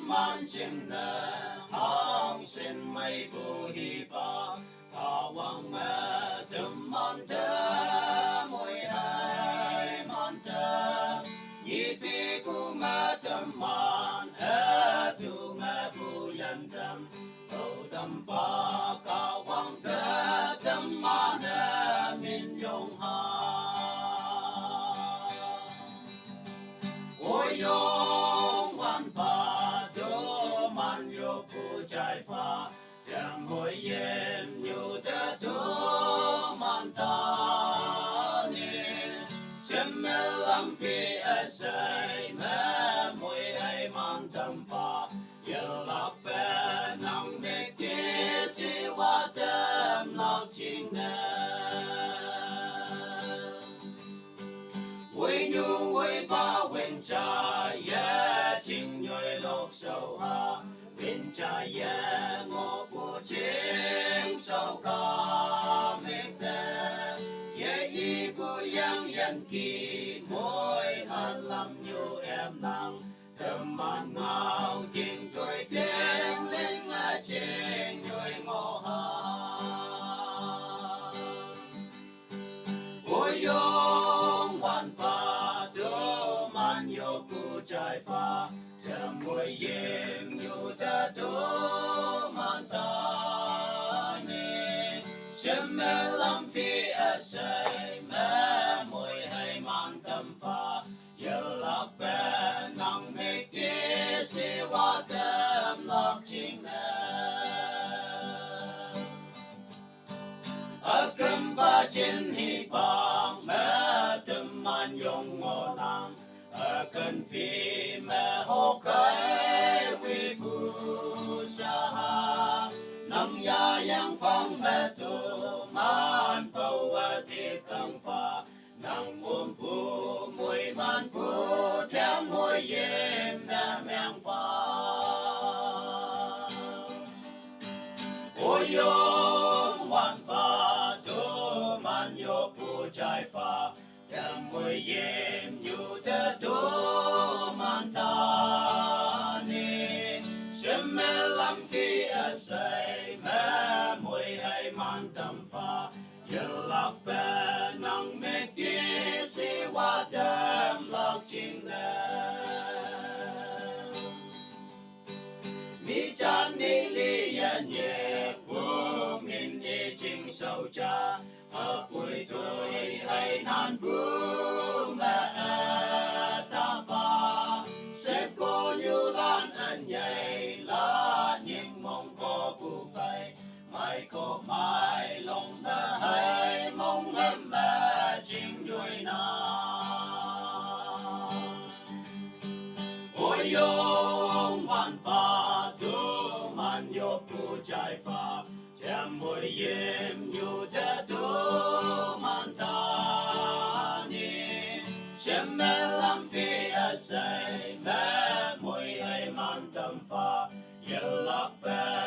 man chinh nè hang sinh mây bu hi ba thọ quang mẹ tâm man thơ môi hai man thơ nhi phi bu mẹ tâm man tu mẹ bu yên tâm cầu tâm ba cao quang thơ tâm man min yong ha ôi yong quan ba do man yo pu chai pha chẳng hồi em nhiều ta do man ta nè xem mê lâm phi ai say mê môi ai man tâm pha giờ lạc bè nắng mê kia si hoa tâm lạc chinh nè quê nhu quê ba quên cha ye chinh nhoi lộc sâu ha quên cha ye ngô bu chinh sâu ca mê tê ye y bu yang yan kỳ môi an lâm nhu em nang thơm man ngao chinh tuổi tiếng linh a chinh nhoi ngô ha ôi yong quan pa do man yo ku chai pha chẳng ngồi em nhu ta do man ta nè xem mê lâm phi a say mê môi hay man tâm pha giờ lạc bè nắng mê kia si hoa tâm lạc chinh nè cầm ba trên hi bang mẹ tâm man yong ngô nam cần phi mẹ hô cái quy bu sa ha nang ya yang phong mẹ tu man bầu ti tăng pha nang bu mùi man bu theo mùi yếm na mèng pha ôi yong quan pa tu man yo pu chai pha theo mùi yếm nhu ta tu man ta nè xem mê lâm phi a say mê mùi hay man tâm pha giờ lạc bè nắng mê kia si hoa tâm lạc chinh nè mi chan ni li yan ye bu min ni chinh sâu cha ở cuối tuổi hay nan bu mẹ ta ba sẽ có như lan anh nhảy lá nhưng mong có bu phải mai có mai lòng ta hay mong em mẹ chinh đuôi na ôi yong quan pa tu man yo pu chai pha chăm môi yếm nhu ta tu man ta nè xem mê lâm phi a say mê môi hay man tâm pha giờ lạc bè